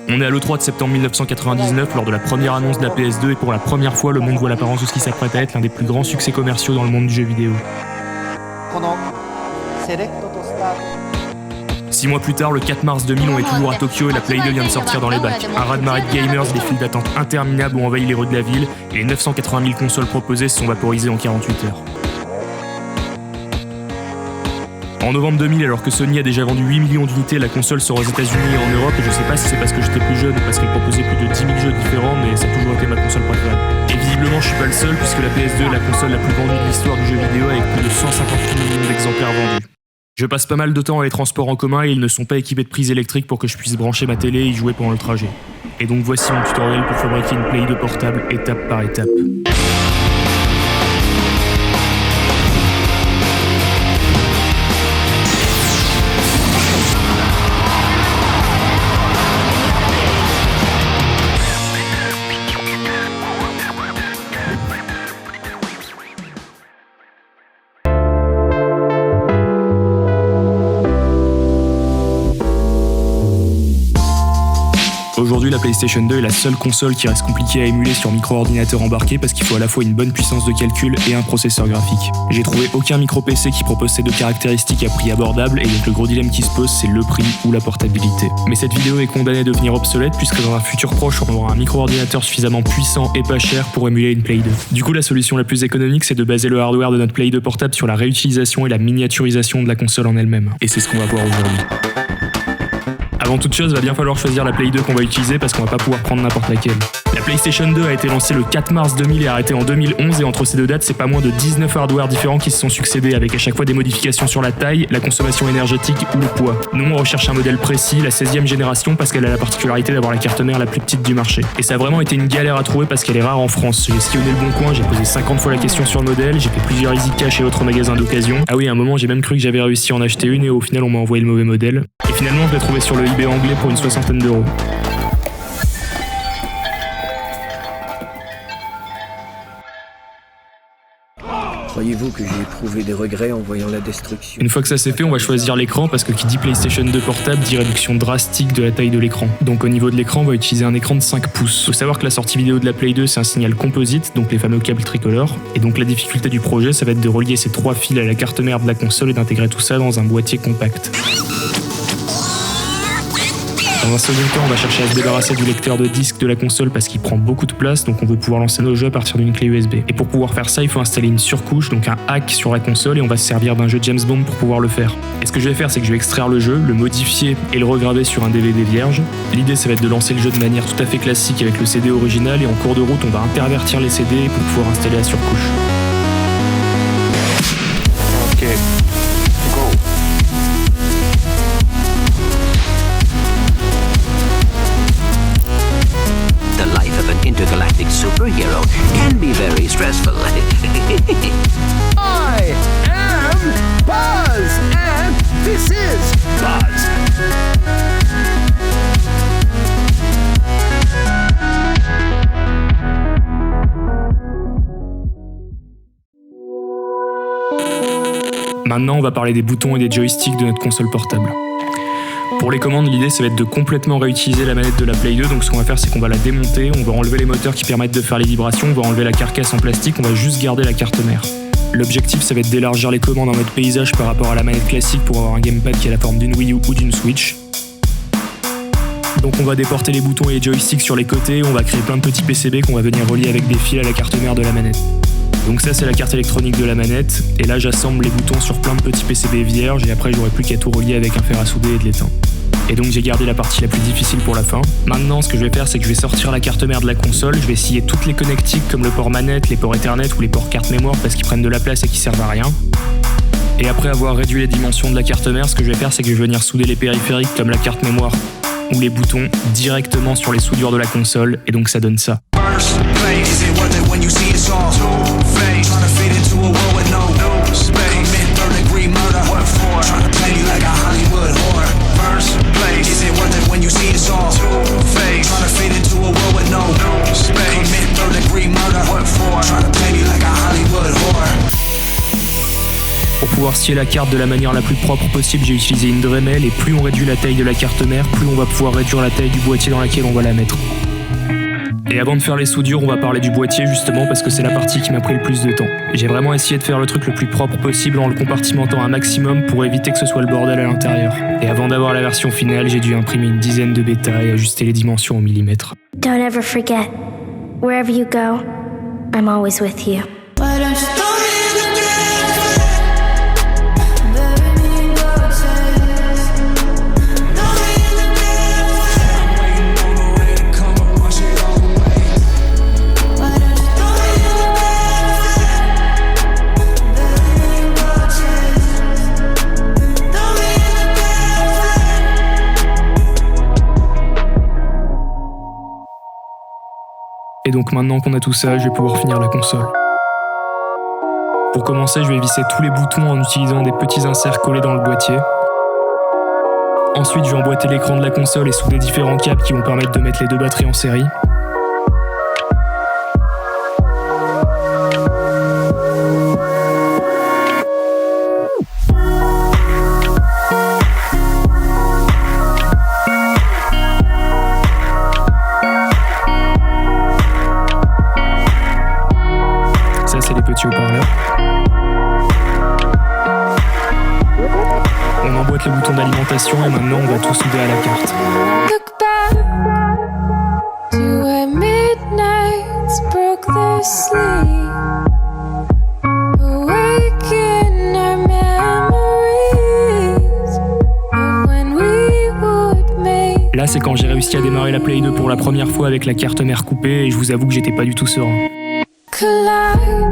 On est à l'E3 de septembre 1999 lors de la première annonce de la PS2 et pour la première fois le monde voit l'apparence de ce qui s'apprête à être l'un des plus grands succès commerciaux dans le monde du jeu vidéo. 6 mois plus tard, le 4 mars 2000, on est toujours à Tokyo et la Play 2 vient de sortir dans les bacs. Un raz-de-marée de gamers, des files d'attente interminables ont envahi les rues de la ville et les 980 000 consoles proposées se sont vaporisées en 48 heures. En novembre 2000, alors que Sony a déjà vendu 8 millions d'unités, la console sort aux États-Unis et en Europe, et je sais pas si c'est parce que j'étais plus jeune ou parce qu'elle proposait plus de 10 000 jeux différents, mais ça a toujours été ma console préférée. Et visiblement, je suis pas le seul, puisque la PS2 est la console la plus vendue de l'histoire du jeu vidéo avec plus de 158 millions d'exemplaires vendus. Je passe pas mal de temps à les transports en commun et ils ne sont pas équipés de prises électriques pour que je puisse brancher ma télé et y jouer pendant le trajet. Et donc voici mon tutoriel pour fabriquer une Play 2 portable étape par étape. Aujourd'hui, la PlayStation 2 est la seule console qui reste compliquée à émuler sur micro-ordinateur embarqué parce qu'il faut à la fois une bonne puissance de calcul et un processeur graphique. J'ai trouvé aucun micro-PC qui propose ces deux caractéristiques à prix abordable et donc le gros dilemme qui se pose, c'est le prix ou la portabilité. Mais cette vidéo est condamnée à devenir obsolète puisque dans un futur proche, on aura un micro-ordinateur suffisamment puissant et pas cher pour émuler une Play 2. Du coup, la solution la plus économique, c'est de baser le hardware de notre Play 2 portable sur la réutilisation et la miniaturisation de la console en elle-même. Et c'est ce qu'on va voir aujourd'hui. Avant toute chose, va bien falloir choisir la Play 2 qu'on va utiliser parce qu'on va pas pouvoir prendre n'importe laquelle. La PlayStation 2 a été lancée le 4 mars 2000 et arrêtée en 2011 et entre ces deux dates, c'est pas moins de 19 hardware différents qui se sont succédés avec à chaque fois des modifications sur la taille, la consommation énergétique ou le poids. Nous, on recherche un modèle précis, la 16e génération parce qu'elle a la particularité d'avoir la carte mère la plus petite du marché. Et ça a vraiment été une galère à trouver parce qu'elle est rare en France. J'ai sillonné le bon coin, j'ai posé 50 fois la question sur le modèle, j'ai fait plusieurs easy cash et autres magasins d'occasion. Ah oui, à un moment, j'ai même cru que j'avais réussi à en acheter une et au final, on m'a envoyé le mauvais modèle. Et finalement, je l'ai trouvé sur le eBay anglais pour une 60aine d'euros. Croyez-vous que j'ai éprouvé des regrets en voyant la destruction? Une fois que ça c'est fait, on va choisir l'écran parce que qui dit PlayStation 2 portable dit réduction drastique de la taille de l'écran. Donc au niveau de l'écran, on va utiliser un écran de 5 pouces. Faut savoir que la sortie vidéo de la Play 2 c'est un signal composite, donc les fameux câbles tricolores. Et donc la difficulté du projet, ça va être de relier ces 3 fils à la carte mère de la console et d'intégrer tout ça dans un boîtier compact. Dans un second temps, on va chercher à se débarrasser du lecteur de disque de la console parce qu'il prend beaucoup de place, donc on veut pouvoir lancer nos jeux à partir d'une clé USB. Et pour pouvoir faire ça, il faut installer une surcouche, donc un hack sur la console, et on va se servir d'un jeu James Bond pour pouvoir le faire. Et ce que je vais faire, c'est que je vais extraire le jeu, le modifier et le regraver sur un DVD vierge. L'idée, ça va être de lancer le jeu de manière tout à fait classique avec le CD original, et en cours de route, on va intervertir les CD pour pouvoir installer la surcouche. Ok. Go. The life of an intergalactic superhero can be very stressful. I am Buzz, and this is Buzz. Maintenant, on va parler des boutons et des joysticks de notre console portable. Pour les commandes, l'idée ça va être de complètement réutiliser la manette de la Play 2, donc ce qu'on va faire c'est qu'on va la démonter, on va enlever les moteurs qui permettent de faire les vibrations, on va enlever la carcasse en plastique, on va juste garder la carte mère. L'objectif ça va être d'élargir les commandes en mode paysage par rapport à la manette classique pour avoir un gamepad qui a la forme d'une Wii U ou d'une Switch. Donc on va déporter les boutons et les joysticks sur les côtés, on va créer plein de petits PCB qu'on va venir relier avec des fils à la carte mère de la manette. Donc ça c'est la carte électronique de la manette, et là j'assemble les boutons sur plein de petits PCB vierges et après j'aurai plus qu'à tout relier avec un fer à souder et de l'étain. Et donc j'ai gardé la partie la plus difficile pour la fin. Maintenant ce que je vais faire c'est que je vais sortir la carte mère de la console, je vais scier toutes les connectiques comme le port manette, les ports Ethernet ou les ports carte mémoire parce qu'ils prennent de la place et qui servent à rien. Et après avoir réduit les dimensions de la carte mère, ce que je vais faire c'est que je vais venir souder les périphériques comme la carte mémoire ou les boutons directement sur les soudures de la console, et donc ça donne ça. Pour pouvoir pouvoir scier la carte de la manière la plus propre possible, j'ai utilisé une Dremel, et plus on réduit la taille de la carte mère, plus on va pouvoir réduire la taille du boîtier dans laquelle on va la mettre. Et avant de faire les soudures, on va parler du boîtier justement parce que c'est la partie qui m'a pris le plus de temps. J'ai vraiment essayé de faire le truc le plus propre possible en le compartimentant un maximum pour éviter que ce soit le bordel à l'intérieur. Et avant d'avoir la version finale, j'ai dû imprimer une dizaine de bêta et ajuster les dimensions au millimètre. Don't ever forget, wherever you go, I'm always with you. Et donc maintenant qu'on a tout ça, je vais pouvoir finir la console. Pour commencer, je vais visser tous les boutons en utilisant des petits inserts collés dans le boîtier. Ensuite, je vais emboîter l'écran de la console et souder différents câbles qui vont permettre de mettre les deux batteries en série. Ça, c'est les petits haut-parleurs. On emboîte le bouton d'alimentation et maintenant on va tout souder à la carte. Look back to where midnights broke their sleep. Awaken our memories of when we would make. Là, c'est quand j'ai réussi à démarrer la Play 2 pour la première fois avec la carte mère coupée et je vous avoue que j'étais pas du tout serein. Collide.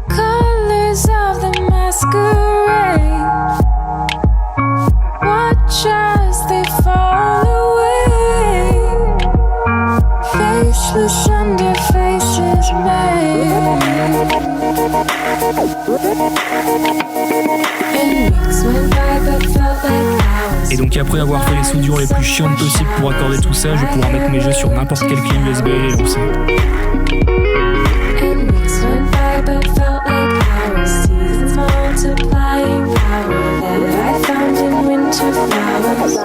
Colors of the masquerade. Watch as they fall away. Faceless under faces made. And weeks went by but felt like hours. Et donc après avoir fait les soudures les plus chiantes possibles pour accorder tout ça, je vais pouvoir mettre mes jeux sur n'importe quelle clé USB et les lancer. And weeks went by but felt like hours. Seasons multiplying power that I found in winter flowers.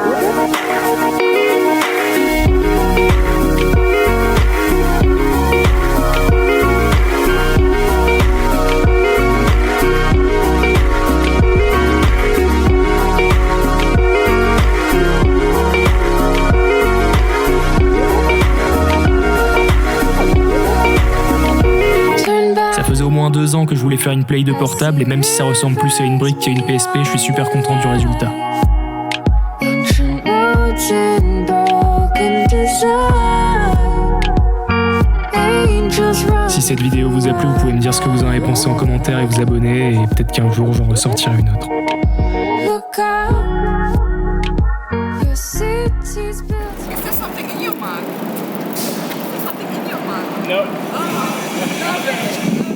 Ça faisait au moins 2 ans que je voulais faire une Play 2 portable et même si ça ressemble plus à une brique qu'à une PSP, je suis super content du résultat. Ancient roads and broken design. Angels run. Si cette vidéo vous a plu, vous pouvez me dire ce que vous en avez pensé en commentaire et vous abonner et peut-être qu'un jour j'en ressortirai une autre. Look out. Your city's built. Is there something in your mug? Is there something in your mug? No. Oh, no.